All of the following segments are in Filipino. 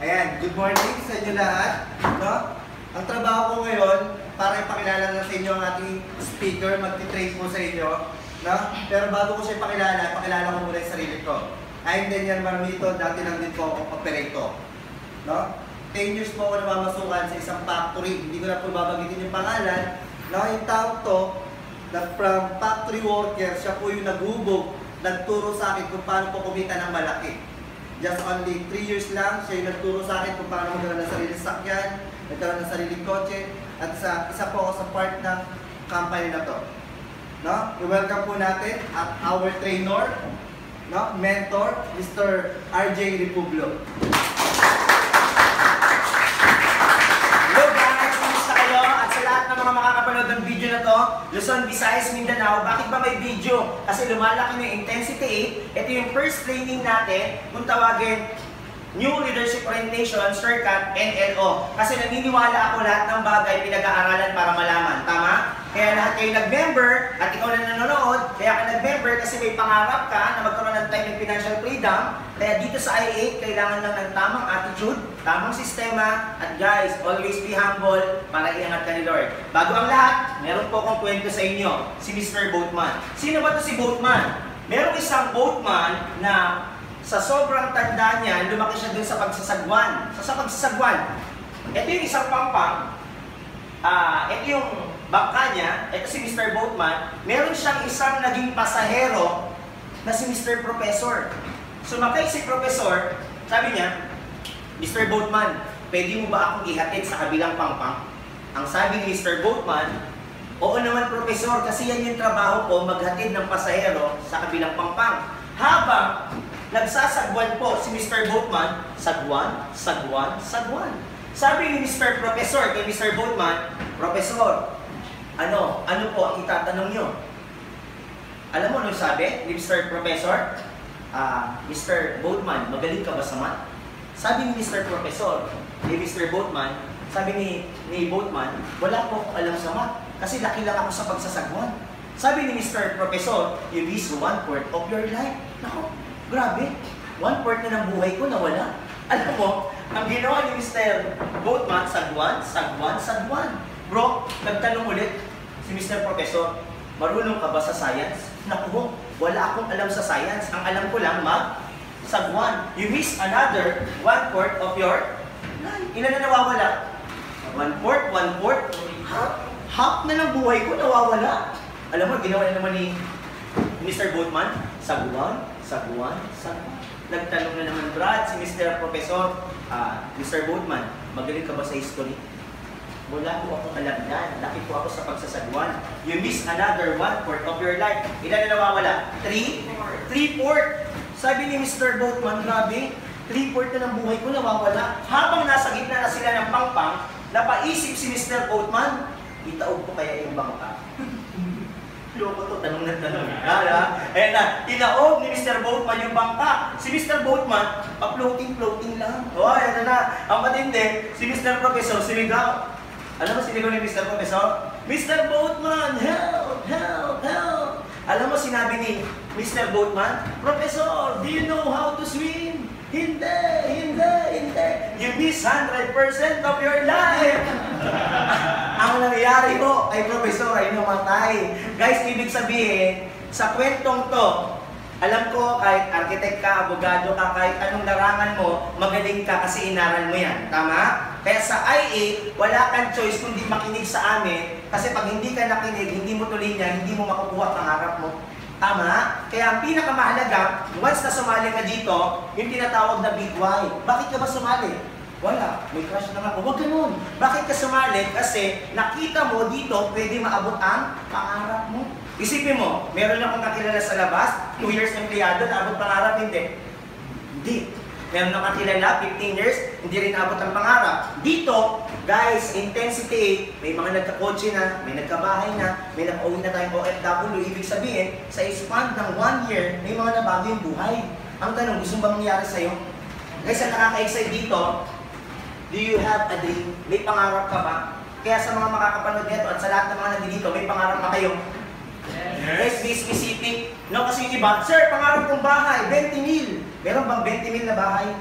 Ayan, good morning sa inyo lahat. No? Ang trabaho ko ngayon, para ipakilala na sa inyo ang ating speaker, magti-train po sa inyo. No? Pero bago ko siya pakilala ko muna yung sarili ko. I'm Daniel Marmito, dati lang din po ako operator. No? 10 years po ako namamasukan sa isang factory. Hindi ko na po babagitin yung pangalan. No? Yung tao to, from factory worker, siya po yung naghubog, nagturo sa akin kung paano po kumita ng malaki. Just only 3 years lang, siya yung nagturo sa akin kung paano magkaroon ng sariling sakyan, nagkaroon ng sariling kotse, at isa po ako sa part ng company na to. No? I-welcome po natin at our trainer, no? Mentor, Mr. RJ Republo. Ng mga makakapanood ng video na to, Luzon, Visayas, Mindanao, bakit ba may video? Kasi lumalaki na yung intensity 8. Ito yung first training natin, kung tawagin New Leadership Orientation, shortcut, NLO. Kasi naniniwala ako lahat ng bagay pinag-aaralan para malaman. Tama? Kaya lahat kayo nag-member at ikaw na nanonood, kaya ka nag-member kasi may pangarap ka na magkaroon ng time and financial freedom. Kaya dito sa IA8, kailangan lang ng tamang attitude, tamang sistema, at guys, always be humble para iangat ka ni Lord. Bago ang lahat, meron po akong kwento sa inyo, si Mr. Boatman. Sino ba to si Boatman? Merong isang boatman na sa sobrang tanda niya, lumaki siya dun sa pagsasagwan. Sa pagsasagwan. Ito yung isang pampang. Ito yung bangka niya. Ito si Mr. Boatman. Meron siyang isang naging pasahero na si Mr. Professor. Sumakay si Professor. Sabi niya, Mr. Boatman, pwede mo ba akong ihatid sa kabilang pampang? Ang sabi ni Mr. Boatman, oo naman Professor, kasi yan yung trabaho ko, maghatid ng pasahero sa kabilang pampang. Habang nagsasagwan po si Mr. Boatman, sagwan, sagwan, sagwan. Sabi ni Mr. Professor kay Mr. Boatman, Professor, ano po ang itatanong nyo? Alam mo ano sabi ni Mr. Professor? Mr. Boatman, magaling ka ba sa math? Sabi ni Mr. Professor, ni Mr. Boatman, sabi ni Boatman, wala po akong alam sa math kasi laki lang ako sa pagsasagwan. Sabi ni Mr. Professor, you miss 1/4 of your life. Naku, grabe, 1/4 na ng buhay ko nawala. Alam mo, ang ginawa ni Mr. Boatman, sagwan, sagwan, sagwan. Bro, nagtanong ulit si Mr. Professor, marunong ka ba sa science? Naku, wala akong alam sa science. Ang alam ko lang, sagwan. You miss another 1/4 of your life. Ilan na nawawala? 1/4, 1/4. Half na ng buhay ko nawawala. Alam mo, ginawa na naman ni Mr. Boatman, sagwan, sagwan, sagwan. Nagtanong na naman, Brad, si Mr. Professor, Mr. Boatman, magaling ka ba sa history? Wala po akong alam yan. Laki po ako sa pagsasagwan. You miss another 1/4 of your life. Ilan na nawawala? 3/4. Sabi ni Mr. Boatman, grabe, 3/4 na ng buhay ko nawawala. Habang nasa gitna na sila ng pangpang, napaisip si Mr. Boatman, itaog ko kaya yung bangka. Loko to, tanong na tanong. Ayan na, inaog ni Mr. Boatman yung bangka. Si Mr. Boatman, floating lang. Ayan na. Ang matindi, si Mr. Professor, sinigaw. Alam mo sinigaw ni Mr. Professor? Mr. Boatman, help, help, help. Alam mo sinabi ni Mr. Boatman, Professor, do you know how to swim? Hindi, hindi, hindi. You miss 100% of your life. Ang nangyayari mo kay Professor ay namatay. Guys, ibig sabihin, sa kwentong to, alam ko kahit architect ka, abogado ka, kahit anong larangan mo, magaling ka kasi inaral mo yan. Tama? Kaya sa IA, wala kang choice kundi makinig sa amin kasi pag hindi ka nakinig, hindi mo tuloy niya, hindi mo makukuha pangarap mo. Tama? Kaya ang pinakamahalaga, once na sumali ka dito, yung tinatawag na big why. Bakit ka ba sumali? Wala. May crush lang ako. Huwag ganun. Bakit ka sumali? Kasi nakita mo dito, pwede maabot ang pangarap mo. Isipin mo, meron akong kakilala sa labas, 2 years empleyado, naabot pangarap, hindi. Hindi. Meron akong kakilala, 15 years, hindi rin naabot ang pangarap. Dito, guys, intensity 8, may mga nagkakotse na, may nagkabahay na, may nakauwi na tayong OFW. Ibig sabihin, sa span ng 1 year, may mga nabago yung buhay. Ang tanong, gusto ba mangyari sa'yo? Guys, ang nakaka-excite dito, do you have a dream? May pangarap ka ba? Kaya sa mga makakapanood nito at sa lahat ng mga nandito, may pangarap na kayo. Yes. Be specific. No, kasi yung iba, sir, pangarap kong bahay, 20 mil. Meron bang 20 mil na bahay?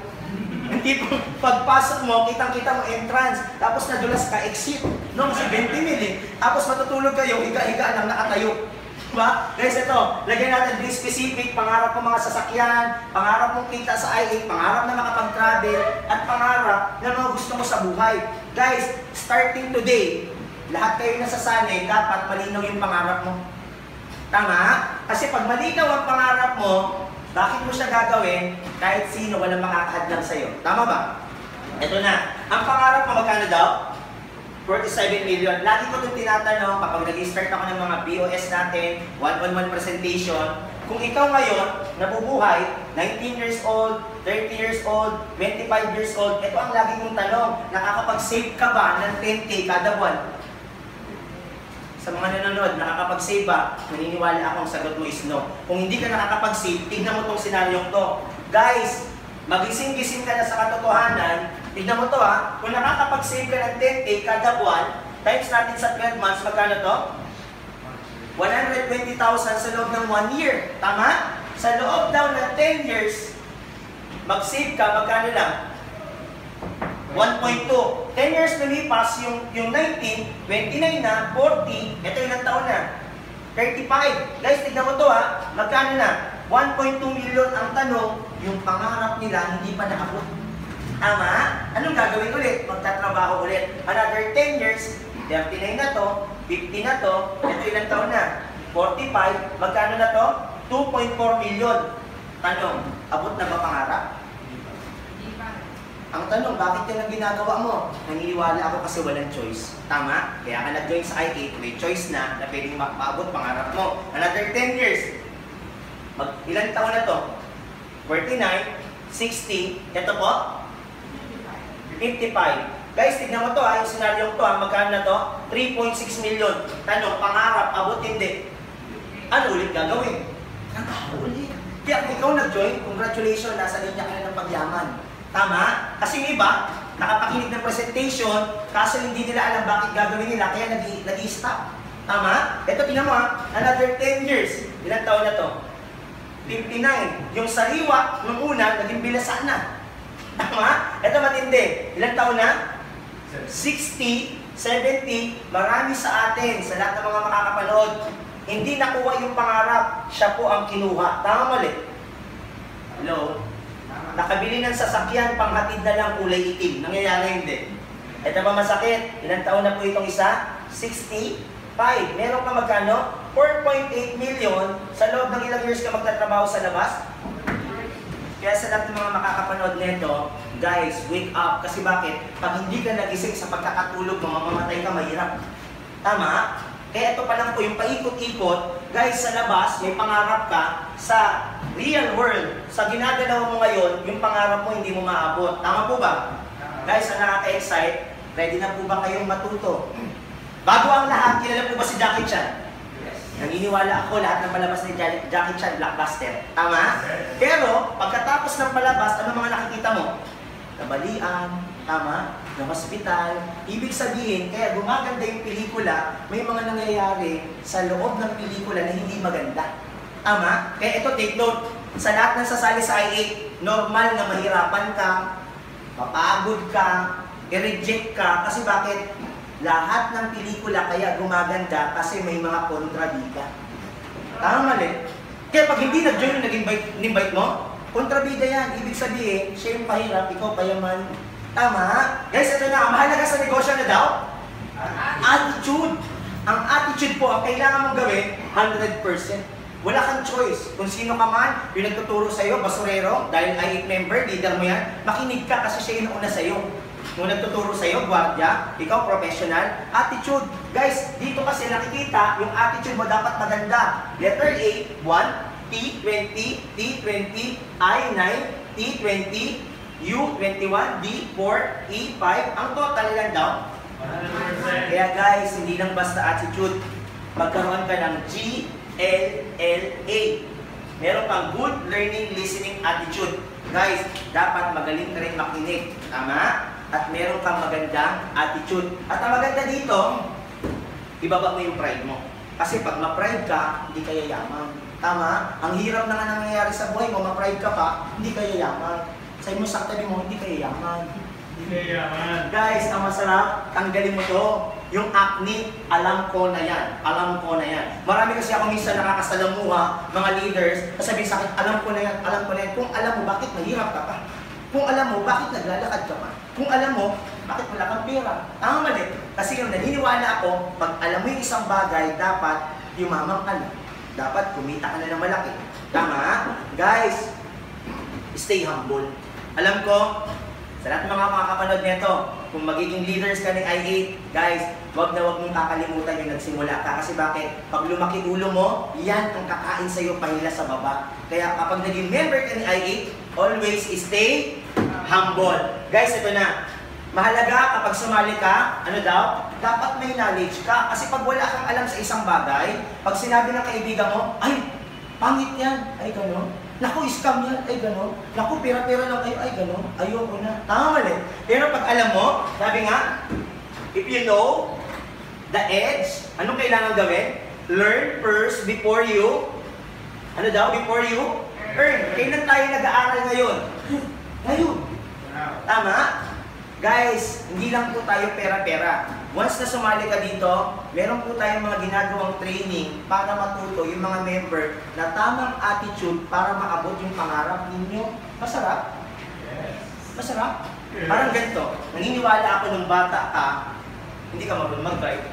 Yung tipong pagpasok mo, kitang-kita mo entrance, tapos nadulas ka, exit. No, kasi 20 mil eh. Tapos matutulog kayo, higa-higa lang nakatayo. Diba? Guys, ito, lagyan natin be specific, pangarap mo mga sasakyan, pangarap mong kita sa I-8, pangarap na makapag-travel, at pangarap na mga gusto mo sa buhay. Guys, starting today, lahat kayo nasasanay, dapat malinaw yung pangarap mo. Tama? Kasi pag malinaw ang pangarap mo, bakit mo siya gagawin? Kahit sino, walang makakahadlang sa'yo. Tama ba? Ito na. Ang pangarap mo, magkano daw? 47 million. Lagi ko itong tinatanong kapag nag-start ako ng mga BOS natin, one-on-one presentation, kung ikaw ngayon, nabubuhay, 19 years old, 30 years old, 25 years old, ito ang lagi kong tanong, nakakapag-save ka ba ng 10K kada buwan? Sa mga nanonood, nakakapag-save ba? Maniniwala akong sagot mo is no. Kung hindi ka nakakapag-save, tignan mo itong senaryong to. Guys, magising-gising ka na sa katotohanan, tignan mo to ha, kung nakakapag-save ka ng 10K kada buwan, times natin sa 12 months, magkano to? 120,000 sa loob ng 1 year. Tama? Sa loob daw ng 10 years, mag-save ka, magkano lang? 1.2. 10 years lumipas, yung 19, 29 na, 40, ito ilang taon na? 35. Guys, tignan mo to ha, magkano na? 1.2 million ang tanong, yung pangarap nila hindi pa nakabot. Tama? Anong gagawin ulit? Magtatrabaho ulit. Another 10 years, 39 na to, 50 na to, ito ilang taon na? 45, magkano na to? 2.4 million. Tanong, abot na ba pangarap? Ang tanong, bakit yan ang ginagawa mo? Naniniwala ako kasi walang choice. Tama? Kaya ka nag-join sa I-8, may choice na pwedeng maabot pangarap mo. Another 10 years. Ilan taon na to? 49, 60, ito po? 55. Guys, tignan mo to ha, yung scenario to ha, magkano na to? 3.6 million. Tanong, pangarap, abot hindi. Ano ulit gagawin? Ulit. Kaya kung ikaw nag-join, congratulations, nasa linya ka na ng pagyaman. Tama? Kasi yung iba, nakapakinig ng presentation, kaso hindi nila alam bakit gagawin nila, kaya nag-i-stop. Tama? Ito, tingnan mo ha, another 10 years. Ilang taon na to? 59. Yung sariwa, nung una, naging bilasan na. Tama? Ito matindi. Ilang taon na? 60, 70, marami sa atin, sa lahat ng mga makakapanood, hindi nakuha yung pangarap, siya po ang kinuha. Tama mali? Hello? Nakabili ng sasakyan, panghatid na lang kulay itim. Nangyayari hindi. Ito ba masakit? Ilang taon na po itong isa? 65. Meron ka magkano? 4.8 million. Sa loob ng ilang years ka magtatrabaho sa labas? Kaya sa lahat ng mga makakapanood nito, guys, wake up. Kasi bakit? Pag hindi ka nagising sa pagkakatulog mo, mamamatay ka, mahirap. Tama? Kaya ito pa lang po, yung paikot-ikot, guys, sa labas, may pangarap ka, sa real world, sa ginagalaw mo ngayon, yung pangarap mo hindi mo maabot. Tama po ba? Guys, ang nakaka-excite, ready na po ba kayong matuto? Bago ang lahat, kilala po ba si Jackie Chan? Naniniwala ako lahat ng palabas ni Jackie Chan, blockbuster. Tama? Pero, pagkatapos ng palabas, ano mga nakikita mo? Nabalian, tama? Na hospital. Ibig sabihin, kaya gumaganda yung pelikula, may mga nangyayari sa loob ng pelikula na hindi maganda. Tama? Kaya ito, take note. Sa lahat ng sasali sa I-8, normal na mahirapan ka, mapagod ka, i-reject ka. Kasi bakit? Lahat ng pelikula kaya gumaganda kasi may mga kontrabida. Tama mali? Kaya pag hindi nag-join yung nag-invite mo, kontrabida yan. Ibig sabihin, siya yung pahirap, ikaw payaman. Tama? Guys, ito na. Mahalaga sa negosyo na daw? Attitude. Ang attitude po, ang kailangan mong gawin, 100%. Wala kang choice. Kung sino ka man, yung nagtuturo sa'yo, basurero, dahil I-8 member, leader mo yan, makinig ka kasi siya yung una sa'yo. Kung nagtuturo sa'yo, gwardiya, ikaw professional, attitude. Guys, dito kasi nakikita, yung attitude mo dapat maganda. Letter A, 1, T20, T20, I9, T20, U21, D4, E5. Ang total lang daw. 100%. Kaya guys, hindi lang basta attitude. Magkaroon ka ng GLLA. Meron kang good learning listening attitude. Guys, dapat magaling ka rin makinig. Tama? At meron kang magandang attitude. At ang maganda dito, ibaba mo yung pride mo. Kasi pag ma-pride ka, hindi ka yayaman. Tama? Ang hirap na nga nangyayari sa buhay mo, ma-pride ka pa, hindi ka yayaman. Sabi mo sa katabi mo, hindi kayo yaman. Hindi kayo yaman. Guys, ang masarap, tanggalin mo to. Yung acne, alam ko na yan. Alam ko na yan. Marami kasi ako minsan nakakasalamuha, mga leaders, sasabihin sa akin, alam ko na yan, alam ko na yan. Kung alam mo, bakit mahirap ka pa? Kung alam mo, bakit naglalakad ka pa? Kung alam mo, bakit wala kang pera? Tama mali. Kasi yung naniniwala ako, pag alam mo yung isang bagay, dapat yumamang ka na. Dapat kumita ka na ng malaki. Tama? Guys, stay humble. Alam ko, sa lahat ng mga makakapanood nito, kung magiging leaders ka ng I8, guys, wag na wag mong kakalimutan yung nagsimula ka. Kasi bakit? Pag lumaki ulo mo, yan ang kakain sa'yo pahila sa baba. Kaya kapag naging member ka ng I8, always stay humble. Guys, ito na. Mahalaga kapag sumali ka, ano daw? Dapat may knowledge ka. Kasi pag wala kang alam sa isang bagay, pag sinabi ng kaibigan mo, ay, pangit yan, ay gano'n. Naku, scam yan, ay gano'n. Naku, pera-pera lang kayo, ay gano'n. Ayoko na. Tama mali. Pero pag alam mo, sabi nga, if you know the edge, anong kailangan gawin? Learn first before you, ano daw? Before you earn. Kailan tayo nag-aaral ngayon? Ngayon. Tama? Guys, hindi lang po tayo pera-pera. Once na sumali ka dito, meron po tayong mga ginagawang training para matuto yung mga member na tamang attitude para maabot yung pangarap ninyo. Masarap? Yes. Masarap? Yes. Parang ganito. Naniniwala ako nung bata ka, hindi ka marunong mag-drive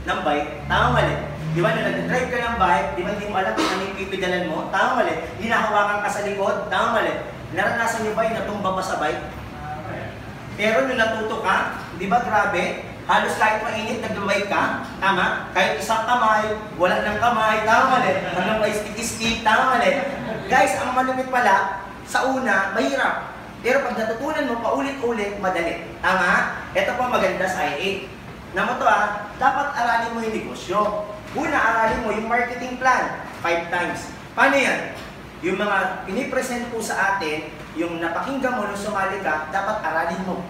ng bike. Tama mali. Di ba, nung nag-drive ka ng bike, di ba hindi mo alam kung ano yung pipidalan mo? Tama mali. Hinahawakan ka sa likod? Tama mali. Naranasan niyo ba yung natumba pa sa bike? Pero nung natuto ka, di ba grabe? Halos kahit mainit, nag-bike ka, tama? Kahit isang kamay, wala ng kamay, tama mali. Hanggang may stick-stick, tama mali. Guys, ang malupit pala, sa una, mahirap. Pero pag natutunan mo, paulit-ulit, madali. Tama? Ito po maganda sa I8. Naman to dapat aralin mo yung negosyo. Una, aralin mo yung marketing plan, 5 times. Paano yan? Yung mga pinipresent po sa atin, yung napakinggan mo nung sumali ka, dapat aralin mo.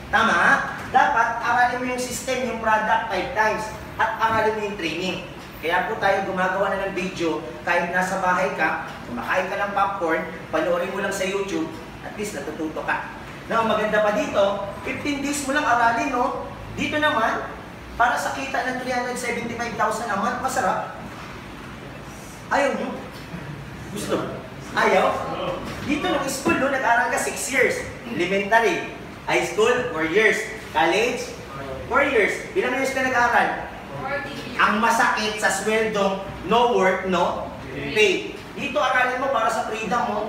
Tama? Dapat aralin mo yung system, yung product 5 times. At aralin mo yung training. Kaya po tayo gumagawa na ng video, kahit nasa bahay ka, kumakain ka ng popcorn, panoorin mo lang sa YouTube, at least natututo ka. Now, maganda pa dito, 15 days mo lang aralin, no? Dito naman, para sa kita ng 375,000 a month, masarap. Ayaw nyo? Gusto? Ayaw? Dito nung school, no, nag-aral ka 6 years. Elementary. High school, 4 years. College, 4 years. Ilang years ka nag-aral? 40 years. Ang masakit sa sweldong, no work, no pay. Dito aralin mo para sa freedom mo.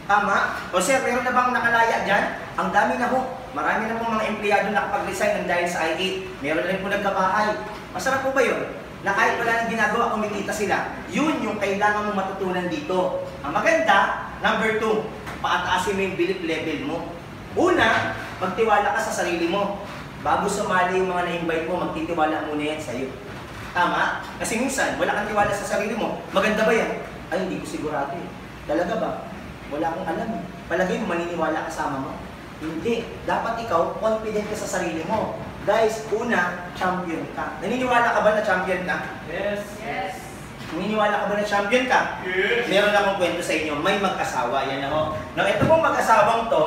Tama? O sir, meron na bang nakalaya dyan? Ang dami na ho. Marami na pong mga empleyado nakapag-resign ng dahil sa I8. Meron na rin po nagkabahay. Masarap po ba yun? Na kahit wala nang ginagawa, kumikita sila. Yun yung kailangan mong matutunan dito. Ang maganda, number 2, paataasin mo yung belief level mo. Una, magtiwala ka sa sarili mo. Bago sumali yung mga na-invite mo, magtitiwala muna yan sa'yo. Tama? Kasi minsan, wala kang tiwala sa sarili mo. Maganda ba yan? Ay, hindi ko sigurado eh. Talaga ba? Wala akong alam eh. Palagay mo, maniniwala kasama mo? Hindi. Dapat ikaw, confident ka sa sarili mo. Guys, una, champion ka. Naniniwala ka ba na champion ka? Yes. Yes. Naniniwala ka ba na champion ka? Yes. Meron akong kwento sa inyo. May mag-asawa. Yan ako. Now, ito pong mag-asawang to,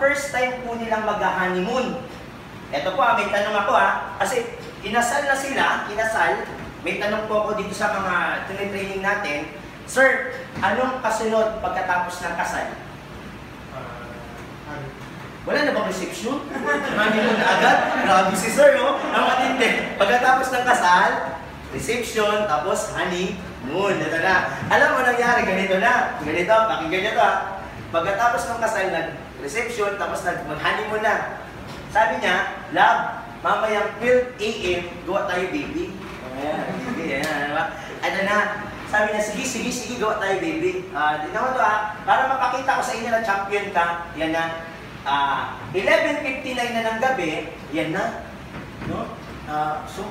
first time po nilang mag-honeymoon. Ito po, may tanong ako kasi inasal na sila, may tanong po ako dito sa mga training natin. Sir, anong kasunod pagkatapos ng kasal? Wala na bang reception? Honeymoon na agad? Grabe si sir, no? Ang matindi. Pagkatapos ng kasal, reception, tapos honeymoon. Ito na. Alam mo nangyari, ganito na. Ganito, pakinggan nyo to Pagkatapos ng kasal, nag-reception, tapos mag-honeymoon na. Sabi niya, love, mamayang 12 AM, gawa tayo baby. Ayan, sige, ayan, diba? Ano na, sabi niya, sige, gawa tayo baby. Tignan mo to para mapakita ko sa inyo na champion ka, yan na. 11:59 na ng gabi, yan na. No?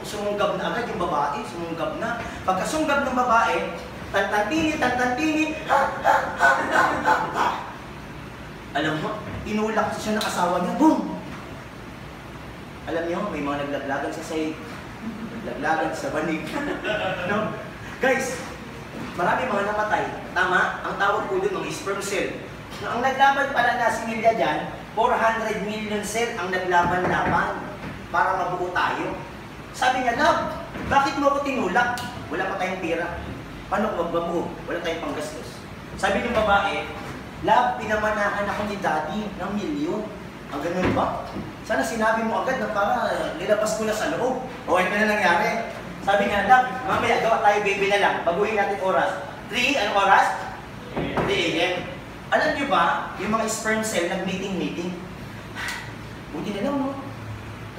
Sumunggab na agad yung babae, sumunggab na. Pagkasunggab ng babae, tantantini, alam mo, inulak siya ng asawa niya, boom! Alam niyo, may mga naglaglagan sa sahig, naglaglagan sa banig. No? Guys, marami mga namatay. Tama? Ang tawag po dun, mga sperm cell. Ang naglaban pala na si Milya dyan, 400 million sell ang naglaban-laban para mabuo tayo. Sabi niya, love, bakit mo ako tinulak? Wala pa tayong pera. Paano kung magbabuo? Wala tayong panggastos. Sabi ng babae, love, pinamanahan ako ni daddy ng milyon. Ang ganun ba? Sana sinabi mo agad na para nilabas ko na sa loob. O ito na nangyari. Sabi niya, love, mamaya gawa tayo baby na lang. Baguhin natin oras. 3, anong oras? 3 a.m. Alam niyo ba, yung mga sperm cell nag-meeting. Buti na lang, no?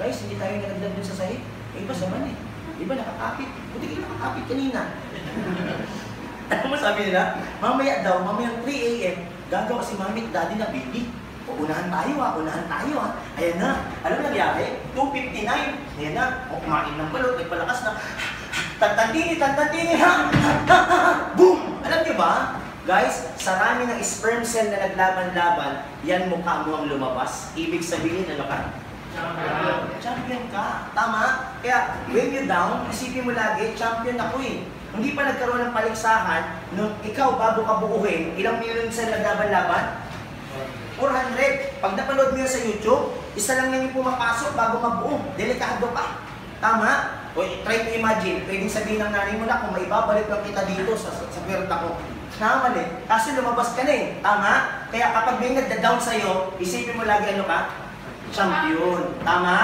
Guys, hindi tayo nalaglag dun sa sahig. Iba naman eh. Iba nakakapit. Buti kayo nakakapit kanina. Ano mo sabi nila? Mamaya daw, mamayang 3 a.m. gagawa si mami at daddy na baby. O, unahan tayo ha. Ayan na. Alam mo nangyari? 2:59. Ayan na. O, kumain ng balot, nagpalakas na. Tantantini, ha? Boom! Alam niyo ba? Guys, sarami ng sperm cell na naglaban-laban, yan mukha mo ang lumabas. Ibig sabihin, ano ka? Champion ka. Tama? Kaya, when you down, isipin mo lagi, champion ako eh. Hindi pa nagkaroon ng paligsahan, nung ikaw bago ka buuhin, ilang million cell naglaban-laban? 400. Pag napanood mo yun sa YouTube, isa lang yan yung pumapasok bago mabuo. Delikado pa. Tama? O, try to imagine, pwedeng sabihin ng nanay mo na kung maibabalik lang kita dito sa pwerta ko. Mali. Kasi lumabas ka na eh. Tama? Kaya kapag may nagda-down sa'yo, isipin mo lagi ano ka? Champion. Tama?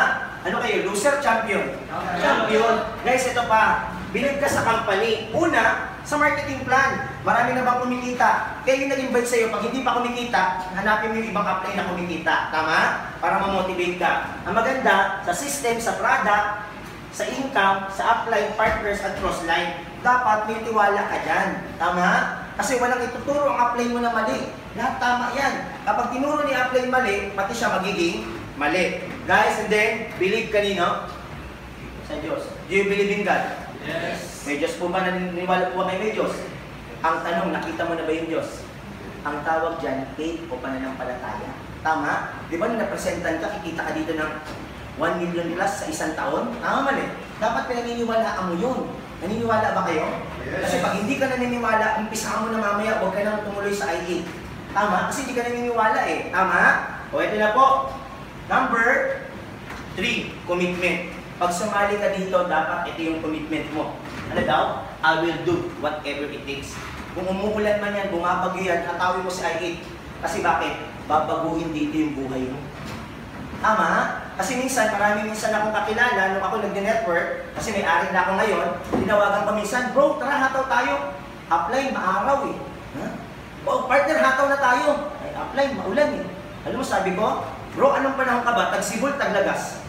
Ano kayo? Loser, champion? Champion. Guys, ito pa. Believe ka sa company. Una, sa marketing plan. Marami na bang kumikita? Kaya yung nag-invite sa'yo, pag hindi pa kumikita, hanapin mo yung ibang apply na kumikita. Tama? Para ma-motivate ka. Ang maganda, sa system, sa product, sa income, sa upline, partners, at crossline, dapat may tiwala ka dyan. Tama? Kasi walang ituturo ang apply mo na mali. Lahat tama yan. Kapag tinuro ni apply mali, pati siya magiging mali. Guys, and then, believe kanino? Sa Diyos. Do you believe in God? Yes. May Diyos po ba? Naniniwala po ba kayo may Diyos? Ang tanong, nakita mo na ba yung Diyos? Ang tawag dyan, faith o pananampalataya. Tama? Di ba nung napresentan ka, kikita ka dito ng 1 million plus sa isang taon? Tama mali. Dapat pinaniniwalaan mo yun. Naniniwala ba kayo? Yes. Kasi pag hindi ka naniniwala, umpisahan mo na mamaya, huwag ka nang tumuloy sa I8. Tama? Kasi hindi ka naniniwala eh. Tama? O ito na po. Number 3, commitment. Pag sumali ka dito, dapat ito yung commitment mo. Ano daw? I will do whatever it takes. Kung umuulan man yan, bumabagyo yan, hatawin mo si I8. Kasi bakit? Babaguhin dito yung buhay mo. Tama? Kasi minsan akong kakilala nung ako nag-network, kasi may ari na ako ngayon, tinawagan ko minsan, bro, tara hataw tayo. Apply, maaraw eh. Huh? Oh, partner, hataw na tayo. Ay, apply, maulan eh. Alam mo, sabi ko, bro, anong panahon ka ba? Tag-Sibol, Taglagas.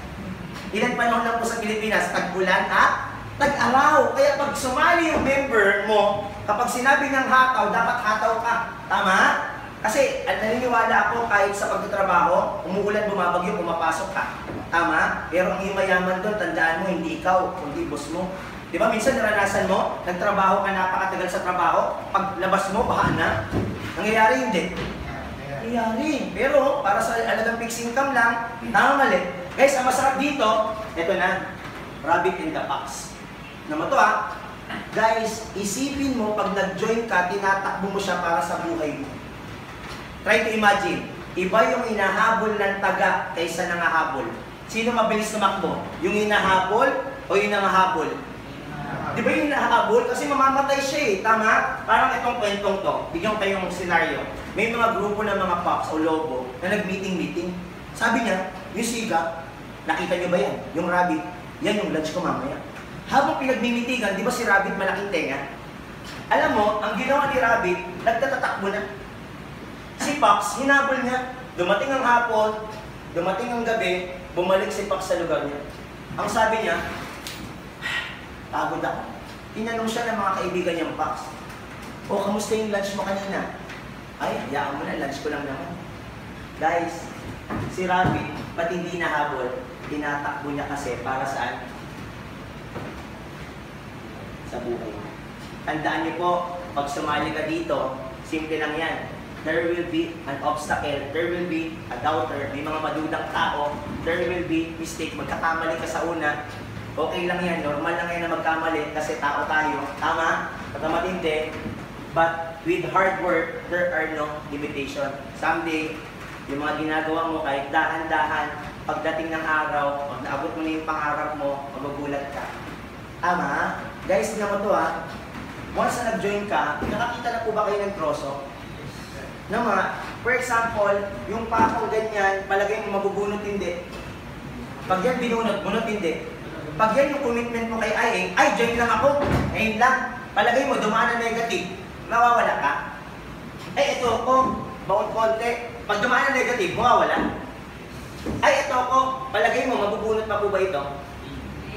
Ilang panahon lang po sa Pilipinas, tag-ulan at tag-araw. Kaya pag sumali yung member mo, kapag sinabi ng hataw, dapat hataw ka. Tama? Kasi naniniwala ako kahit sa pagtatrabaho, umuulan, bumabagyo, pumapasok ka. Tama? Pero ang mayaman doon, tandaan mo, hindi ikaw, kundi boss mo. Di ba minsan naranasan mo, nagtrabaho ka, napakatagal sa trabaho, paglabas mo, baha na. Nangyayari hindi? Nangyayari. Pero para sa alagang fixed income lang, tama mali. Guys, ang masarap dito, ito na, rabbit in the box. Naman to ha. Guys, isipin mo, pag nag-join ka, tinatakbo mo siya para sa buhay mo. Try to imagine, iba yung hinahabol ng taga kaysa nangahabol. Sino mabilis tumakbo? Yung hinahabol o yung nangahabol? Di ba yung hinahabol? Kasi mamamatay siya eh, tama? Parang itong kwentong to, bigyan ko kayong senaryo. May mga grupo ng mga pups o lobo na nag-meeting. Sabi niya, yung siga, nakita niyo ba yan? Yung rabbit, yan yung lunch ko mamaya. Habang pinagmimitigan, di ba si rabbit malaking tenga? Alam mo, ang ginawa ni rabbit, nagtatatakbo na. Si Pax, hinabol niya. Dumating ang hapon, dumating ang gabi, bumalik si Pax sa lugar niya. Ang sabi niya, pagod ako. Tinanong siya ng mga kaibigan niyang Pax, o, kamusta yung lunch mo kanina? Ay, hayaan mo na, lunch ko lang naman. Guys, si Rabbit, ba't hindi nahabol? Tinatakbo niya kasi para saan? Sa buhay. Tandaan niyo po, pag sumali ka dito, simple lang yan. There will be an obstacle, there will be a doubter, may mga madudang tao, there will be mistake, magkakamali ka sa una, okay lang yan, normal lang yan na magkamali kasi tao tayo, tama? Pagka matindi, but with hard work, there are no limitation. someday, yung mga ginagawa mo kahit dahan-dahan, pagdating ng araw, pag naabot mo na yung pangarap mo, magugulat ka. Tama? Guys, tingnan mo to ha. Once na nag-join ka, nakakita na po ba kayo ng troso? Naman, for example, yung pakong ganyan, palagay mo mabubunot hindi. Pag yan binunot, bunot hindi. Pag yan yung commitment mo kay ay join lang ako, ngayon lang. Palagay mo, dumaan na negative, mawawala ka. Ito ako, baon konti. Pag dumaan na negative, mawawala. Ito ako, palagay mo, mabubunot pa po ba ito?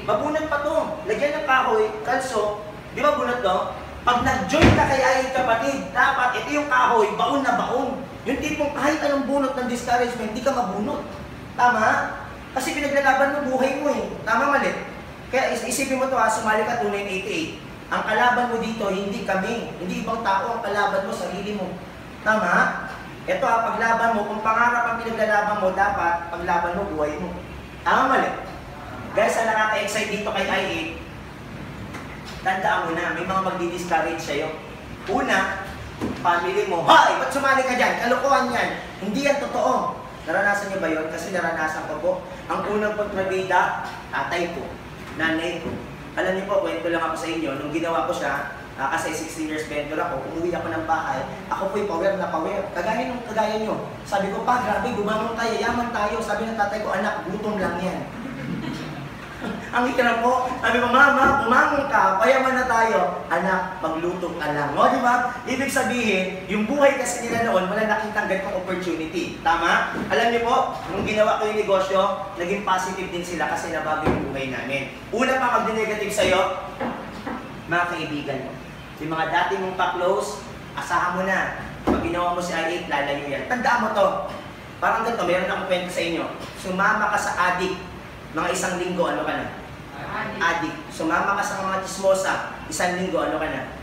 Mabunot pa to. Lagyan ng kahoy, kalso, di ba bunot to? Pag nag-join ka kay ay kapatid, dapat ito yung kahoy, baon na baon. Yung tipong kahit anong bunot ng discouragement, hindi ka mabunot. Tama? Kasi pinaglalaban mo buhay mo eh. Tama mali? Kaya isipin mo to ha, sumali ka 2988. Ang kalaban mo dito, hindi kami. Hindi ibang tao ang kalaban mo, sarili mo. Tama? Ito ha, paglaban mo, kung pangarap ang pinaglalaban mo, dapat paglaban mo, buhay mo. Tama mali? Guys, ang nakaka-excite dito kay I8, tandaan mo na, may mga magdi-discourage sa'yo. Una, family mo, "Hoy, ba't sumali ka dyan? Kalokohan yan." Hindi yan totoo. Naranasan niyo ba yun? Kasi naranasan ko po. Ang unang pagtrabida, tatay ko, nanay ko. Alam niyo po, kwento lang ako sa inyo, nung ginawa ko siya, kasi 16 years vendor ako, umuwi ako ng bahay, ako po'y power na power. Kagaya nyo. Sabi ko, "Pa, grabe, gumangon tayo, yaman tayo." Sabi ng tatay ko, "Anak, gutom lang yan." Ang ikram po, sabi ko, "Mama, bumangon ka, payaman na tayo." "Anak, magluto ka lang." O, di ba? Ibig sabihin, yung buhay kasi nila noon, wala nakitang ganitong opportunity. Tama? Alam niyo po, nung ginawa ko yung negosyo, naging positive din sila kasi nabago yung buhay namin. Una pa mag-negative sa'yo, mga kaibigan mo. Yung mga dati mong pa-close, asahan mo na. Pag ginawa mo si I8, lalayo yan. Tandaan mo to. Parang ganito, meron akong kwento sa inyo. Sumama ka sa addict. Mga 1 linggo, ano ka na? Addict. Sumama ka sa mga chismosa, 1 linggo, ano ka na?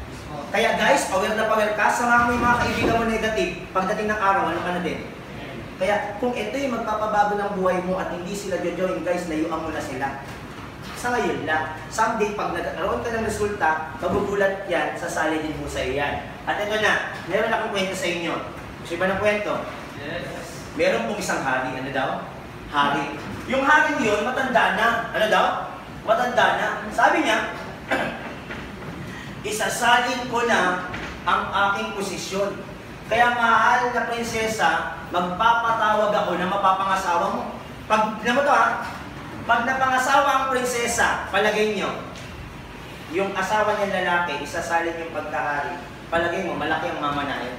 Kaya guys, power na power ka, sama mo yung mga kaibigan mo negative. Pagdating ng araw, ano ka na din? Kaya kung ito yung magpapabago ng buhay mo at hindi sila jojoin, guys, layuan mo na sila. Sa ngayon lang. Someday, pag nagkaroon ka ng resulta, magugulat yan, sasali din mo sa iyan. At ito na, meron akong kwento sa inyo. Gusto ba ng kwento? Yes. Meron pong isang hari, ano daw? Hari. Yung hari yun, matanda na. Ano daw? Matanda na. Sabi niya, "Isasalin ko na ang aking posisyon. Kaya mahal na prinsesa, magpapatawag ako na mapapangasawa mo." Pag, alam mo to ha? Pag napangasawa ang prinsesa, palagay nyo, yung asawa niya lalaki, isasalin yung pagkahari. Palagay mo, malaki ang mamanayan.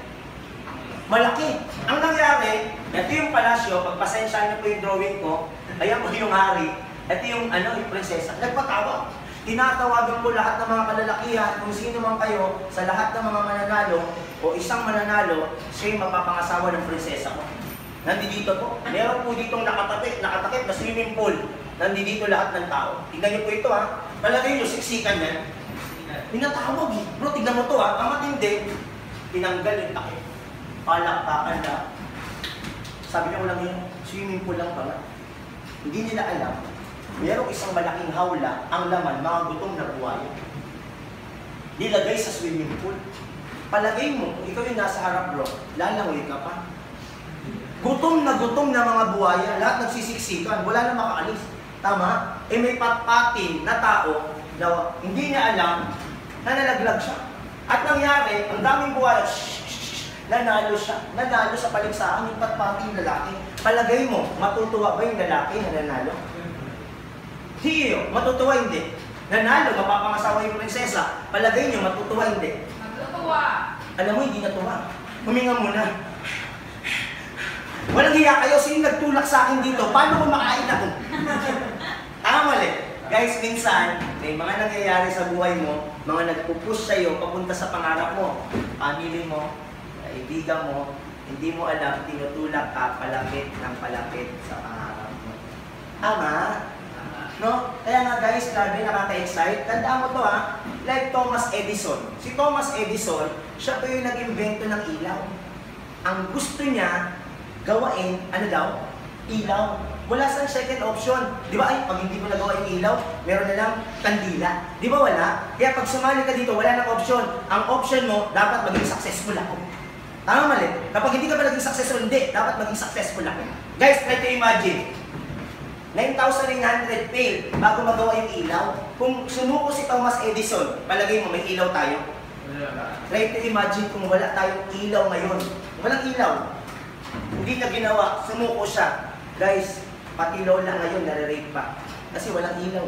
Malaki. Ang nangyari, ito yung palasyo, pagpasensya niyo po yung drawing ko, ayan po yung hari, ito yung, yung prinsesa, nagpatawag. Tinatawagan ko lahat ng mga kalalakihan, kung sino man kayo, sa lahat ng mga mananalo, o isang mananalo, siya yung mapapangasawa ng prinsesa ko. Nandito po, meron po ditong nakatakip na swimming pool. Nandito lahat ng tao. Tignan niyo po ito ha. Palagay niyo, siksikan yan. Pinatawag eh. Bro, tignan mo to ha. Ang matindi, tinanggal yung takip. Palakpakan na. Sabi niyo ko lang yun, swimming pool lang pala. Hindi nila alam. Merong isang malaking hawla, ang laman, mga gutom na buhaya. Nilagay sa swimming pool. Palagay mo, kung ikaw yung nasa harap bro, lalangoy ka pa. Gutom na mga buhaya, lahat nagsisiksikan, wala na makaalis. Tama? May patpatin na tao na hindi niya alam na nalaglag siya. At nangyari, ang daming buhaya, nanalo siya. Nanalo sa paligsahan yung patpating lalaki. Palagay mo, matutuwa ba yung lalaki na nanalo? Hiyo, matutuwa hindi. Nanalo, mapapangasawa yung prinsesa. Palagay niyo, matutuwa hindi. Matutuwa. Alam mo, hindi natuwa. Huminga muna. Walang hiya kayo, sino nagtulak sa akin dito? Paano ko makain ako? Tama mali. Guys, minsan, may mga nangyayari sa buhay mo, mga nagpupush sa'yo papunta sa pangarap mo. Family mo, kaibigan mo, hindi mo alam, tinutulak ka palapit ng palapit sa pangarap mo. Tama? No? Kaya nga guys, grabe, nakaka-excite. Tandaan mo to ha, like Thomas Edison. Si Thomas Edison, siya po yung nag-invento ng ilaw. Ang gusto niya, gawain, ano daw? Ilaw. Wala siyang second option. Di ba? Ay, pag hindi mo nagawa yung ilaw, meron na lang kandila. Di ba wala? Kaya pag sumali ka dito, wala nang option. Ang option mo, dapat maging successful ako. Tama mali? Kapag hindi ka ba naging successful, hindi. Dapat maging successful lang. Guys, try to imagine. 9,900 fail bago magawa yung ilaw. Kung sumuko si Thomas Edison, palagay mo may ilaw tayo. Try to imagine kung wala tayong ilaw ngayon. Walang ilaw. Hindi na ginawa, sumuko siya. Guys, pati lola ngayon nare-rate pa. Kasi walang ilaw.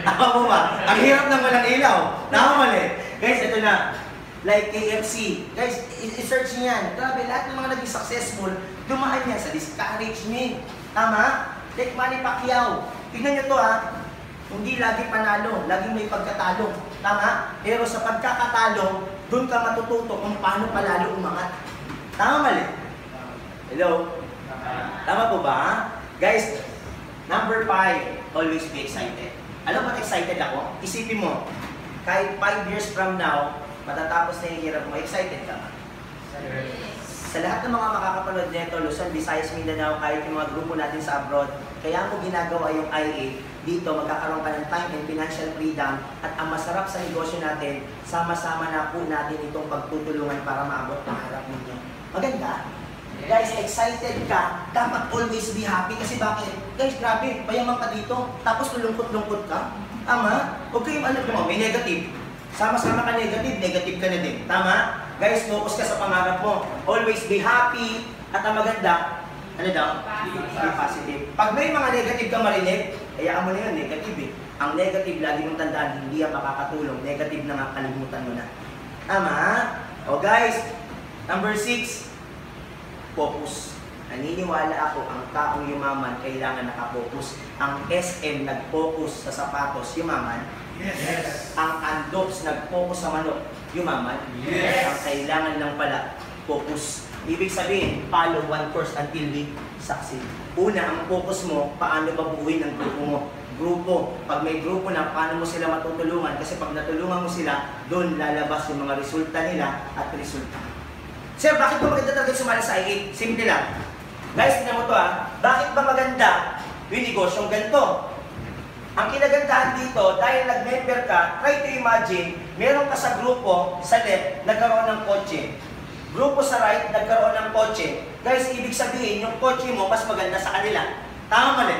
Tama mo ba? Ang hirap ng walang ilaw. Tama mali. Guys, ito na. Like KFC. Guys, i-search niyan. Grabe, lahat ng mga naging successful, dumaan yan sa discouragement. Tama? Like Manny Pacquiao. Tignan nyo to ha. Hindi lagi panalo, lagi may pagkatalo. Tama? Pero sa pagkakatalo, doon ka matututo kung paano palalo umangat. Tama mali? Hello? Tama po ba? Guys, number 5, always be excited. Alam mo, excited ako? Isipin mo, kahit 5 years from now, matatapos na yung hirap mo, excited ka ba? Sa lahat ng mga makakapanood nito, Luzon, Visayas, Mindanao, kahit yung mga grupo natin sa abroad, kaya mo ginagawa yung IA, dito magkakaroon ka ng time and financial freedom at ang masarap sa negosyo natin, sama-sama na po natin itong pagtutulungan para maabot ang harap ninyo. Maganda? Guys, excited ka, dapat always be happy kasi bakit? Guys, grabe, payaman ka dito, tapos lulungkot-lungkot ka. Tama? Huwag kayong ano mo, may negative. Sama-sama ka negative, negative ka na din. Tama? Guys, focus ka sa pangarap mo. Always be happy. At ang maganda, ano daw? Be positive. Pag may mga negative ka marinig, hayaan mo na yun, negative eh. Ang negative, lagi mong tandaan, hindi yan makakatulong. Negative na nga, kalimutan mo na. Tama? O guys, number 6, focus. Naniniwala ako, ang taong yumaman kailangan nakapokus. Ang SM nag-focus sa sapatos, yumaman. Yes. Ang Andops nag-focus sa manok, yumaman. Yes. Ang kailangan lang pala, focus. Ibig sabihin, follow one course until we succeed. Una, ang focus mo, paano babuuin ang grupo mo. Grupo, pag may grupo na, paano mo sila matutulungan? Kasi pag natulungan mo sila, doon lalabas yung mga resulta nila at resulta. Sir, bakit ba maganda talaga sumali sa IA? Simple lang. Guys, tignan mo to ha. Bakit ba maganda yung negosyong ganito? Ang kinagandahan dito, dahil nag-member ka, try to imagine, meron ka sa grupo, sa left, nagkaroon ng kotse. Grupo sa right, nagkaroon ng kotse. Guys, ibig sabihin, yung kotse mo, mas maganda sa kanila. Tama mali.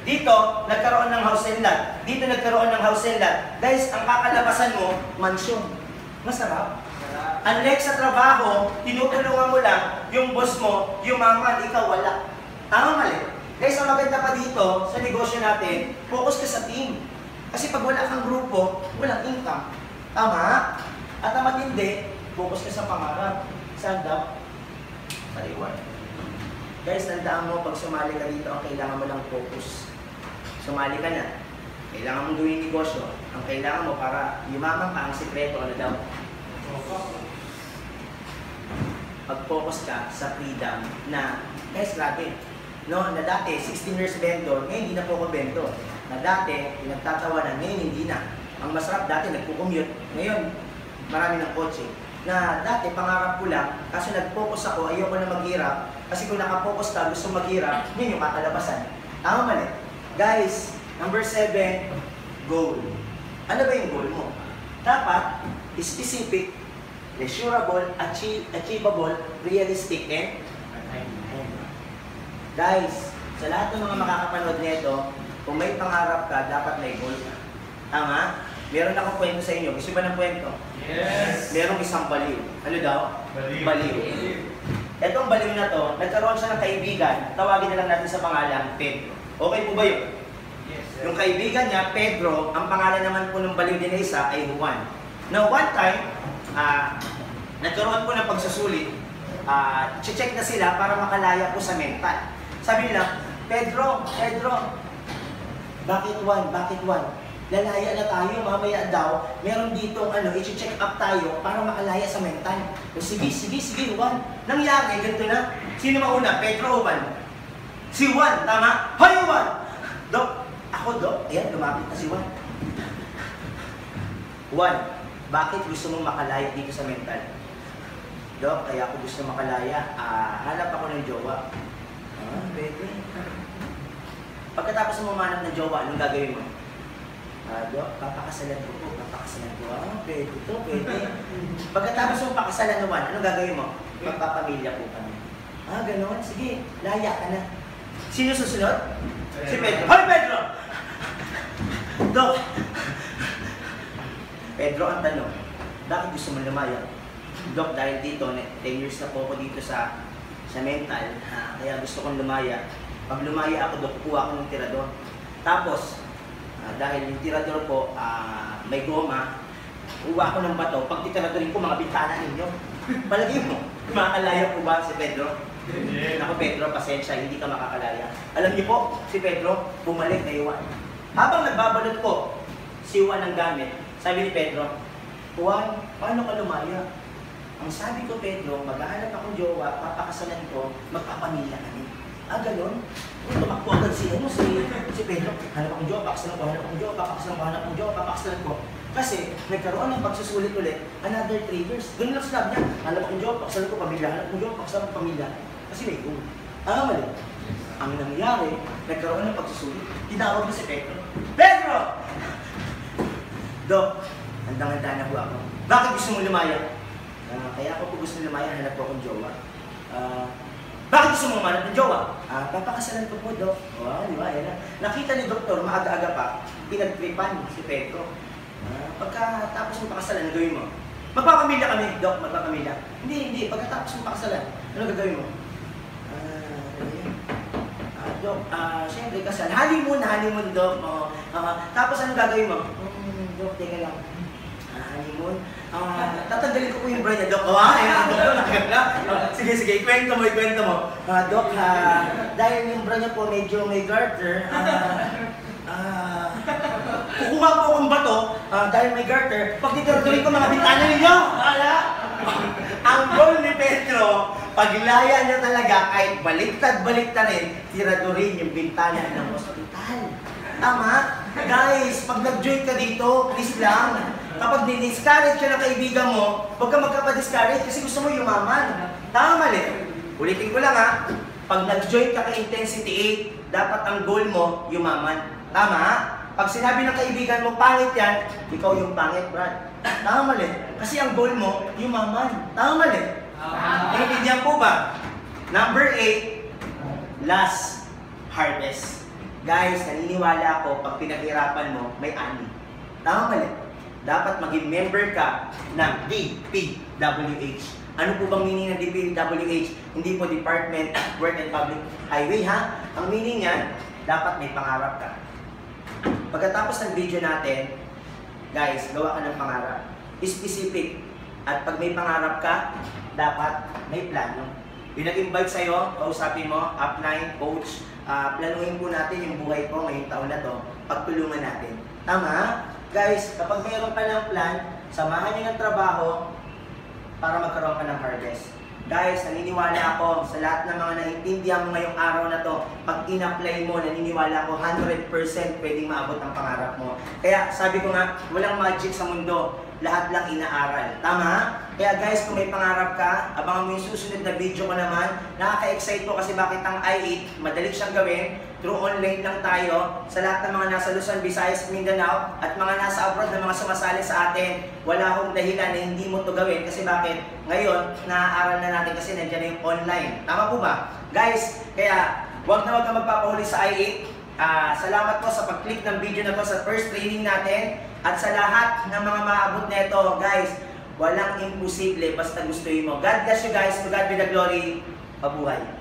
Dito, nagkaroon ng house and lot. Dito, nagkaroon ng house and lot. Guys, ang kakalabasan mo, mansyon. Masarap. Unlike sa trabaho, tinutulungan mo lang, yung boss mo, yumaman, ikaw wala. Tama mali. Guys, ang maganda pa dito sa negosyo natin, focus ka sa team. Kasi pag wala kang grupo, walang income. Tama? At ang matindi, focus ka sa pangarap. Saan daw? Sa reward. Guys, tandaan mo, pag sumali ka dito, ang kailangan mo lang focus. Sumali ka na. Kailangan mong gawin negosyo. Ang kailangan mo para yumaman ka, ang sikreto, ano daw? Pag-focus ka sa freedom na, guys, grabe. No, na dati, 16 years vendor, ngayon hindi na po ako vendor. Na dati, pinagtatawanan, ngayon hindi na. Ang masarap dati, nagpo-commute. Ngayon, marami ng kotse. Na dati, pangarap ko lang, kasi nag-focus ako, ayoko na maghirap. Kasi kung nakapokus ka, gusto maghirap, yun yung kakalabasan. Tama mali. Guys, number 7, goal. Ano ba yung goal mo? Dapat, specific, measurable, achievable, realistic, and guys, sa lahat ng mga makakapanood nito, kung may pangarap ka, dapat may goal ka. Tama? Meron akong kwento sa inyo. Gusto ba ng kwento? Yes. Merong isang baliw. Ano daw? Baliw. Etong baliw na to, nagkaroon siya ng kaibigan. Tawagin na lang natin sa pangalan, Pedro. Okay po ba yun? Yes. Yung kaibigan niya, Pedro, ang pangalan naman po ng baliw din na isa ay Juan. Now, one time, nagkaroon po ng pagsusulit. Check na sila para makalaya po sa mental. Sabi nila, Pedro, bakit Juan? Lalaya na tayo, mamaya daw, meron ditong i-check up tayo para makalaya sa mental. Sige, Juan. Nangyari, ganito na. Sino mauna, Pedro o Juan? Si Juan, tama? Hoy, Juan! Dok, ako, Dok. Ayan, lumapit na si Juan. Juan, bakit gusto mong makalaya dito sa mental? Dok, kaya ako gusto makalaya. Hanap ako ng jowa. Pwede. Pagkatapos mo manap ng jowa, anong gagawin mo? Dok, papakasalan ko po, papakasalan ko. Pwede to, pwede. Pagkatapos mo pakasalan naman, ano gagawin mo? Magpapamilya po kami. Gano'n? Sige, laya ka na. Sino susunod? Si Pedro. Hoy, Pedro! Dok! Pedro, ang tanong, bakit gusto mo lumaya? Dok, dahil dito, 10 years na po ako dito sa mental, kaya gusto kong lumaya. Pag lumaya ako, Dok, kukuha ako ng tirador. Tapos, dahil yung tirador po, may goma, kuha ko ng bato. Pag titiradorin ko, mga bintana ninyo. Palagay mo, makakalaya po ba si Pedro? Ako, Pedro, pasensya, hindi ka makakalaya. Alam niyo po, si Pedro, bumalik na Juan. Habang nagbabalot po, si Juan ang gamit, sabi ni Pedro, Juan, paano ka lumaya? Ang sabi ko, Pedro, maghahanap akong jowa, papakasalan ko, magpapamilya kami. Ganon? Tumakbo agad si Pedro. Hanap akong jowa, papakasalan ko, hanap akong jowa, papakasalan ko, hanap akong jowa, papakasalan ko. Kasi nagkaroon ng pagsusulit ulit, another 3 years. Ganun lang sinabi niya, hanap akong jowa, papakasalan ko pamilya, hanap akong jowa, papakasalan ko pamilya. Kasi may goal. Mali. Ang nangyari, nagkaroon ng pagsusulit. Tinawag na si Pedro. Pedro! Dok, handang-handa na po ako. Bakit gusto mong lumaya? Kaya ako po gusto lumaya, hanap ko akong jowa. Bakit gusto mong manap ng jowa? Papakasalan ko po, Dok. Di ba? Yan na. Nakita ni Doktor, maaga-aga pa, pinagtripan si Pedro. Pagkatapos mo pakasalan, ano gawin mo? Magpapamilya kami, Dok, magpapamilya. Hindi. Pagkatapos mo pakasalan, ano gagawin mo? Dok, syempre kasal. Honeymoon, Dok. Tapos ano gagawin mo? Dok, teka lang. Honeymoon. Tatanggalin ko po yung bra niya, Dok. Sige, ikwento mo. Dok, dahil yung bra niya po medyo may garter, kukuha po akong bato, dahil may garter, pag tituloy ko mga bintana ninyo, ang goal ni Pedro, paglaya niya talaga, kahit baliktad-baliktarin, tiradurin yung bintana ng hospital. Tama? Guys, pag nag-join ka dito, please lang, kapag din-discourage ka ng kaibigan mo, huwag ka magkapa-discourage kasi gusto mo yumaman. Tama, mali. Ulitin ko lang pag nag-join ka kay Intensity 8, dapat ang goal mo, yumaman. Tama? Pag sinabi ng kaibigan mo, pangit yan, ikaw yung pangit, Brad. Tama, mali. Kasi ang goal mo, yumaman. Tama, mali. Naintindihan po ba? Number 8, last harvest. Guys, naniniwala ako, pag pinaghirapan mo, may ani. Tama, mali. Dapat maging member ka ng DPWH. Ano po bang meaning ng DPWH? Hindi po Department of Work and Public Highway, ha? Ang meaning niyan, dapat may pangarap ka. Pagkatapos ng video natin, guys, gawa ka ng pangarap. Specific. At pag may pangarap ka, dapat may plano. Yung nag-invite sa'yo, kausapin mo, upline, coach, planuhin po natin yung buhay ko ngayong taon na to, pagtulungan natin. Tama? Guys, kapag mayroon ka ng plan, samahan nyo ng trabaho para magkaroon ka ng harvest. Guys, naniniwala ako sa lahat ng mga naiintindihan mo ngayong araw na to, pag in-apply mo, naniniwala ako 100% pwedeng maabot ang pangarap mo. Kaya sabi ko nga, walang magic sa mundo, lahat lang inaaral. Tama? Kaya guys, kung may pangarap ka, abangan mo yung susunod na video ko naman. Nakaka-excite po kasi bakit ang I8, madali siyang gawin. Through online lang tayo sa lahat ng mga nasa Luzon, Visayas, Mindanao at mga nasa abroad na mga sumasali sa atin. Wala akong dahilan na hindi mo to gawin kasi bakit? Ngayon, naaaral na natin kasi nandiyan na yung online. Tama po ba? Guys, kaya huwag na ka magpapahuli sa I8. Salamat po sa pag-click ng video na to sa first training natin. At sa lahat ng mga maabot nito, guys, walang imposible basta gustuin mo. God bless you guys. To God be the glory. Mabuhay.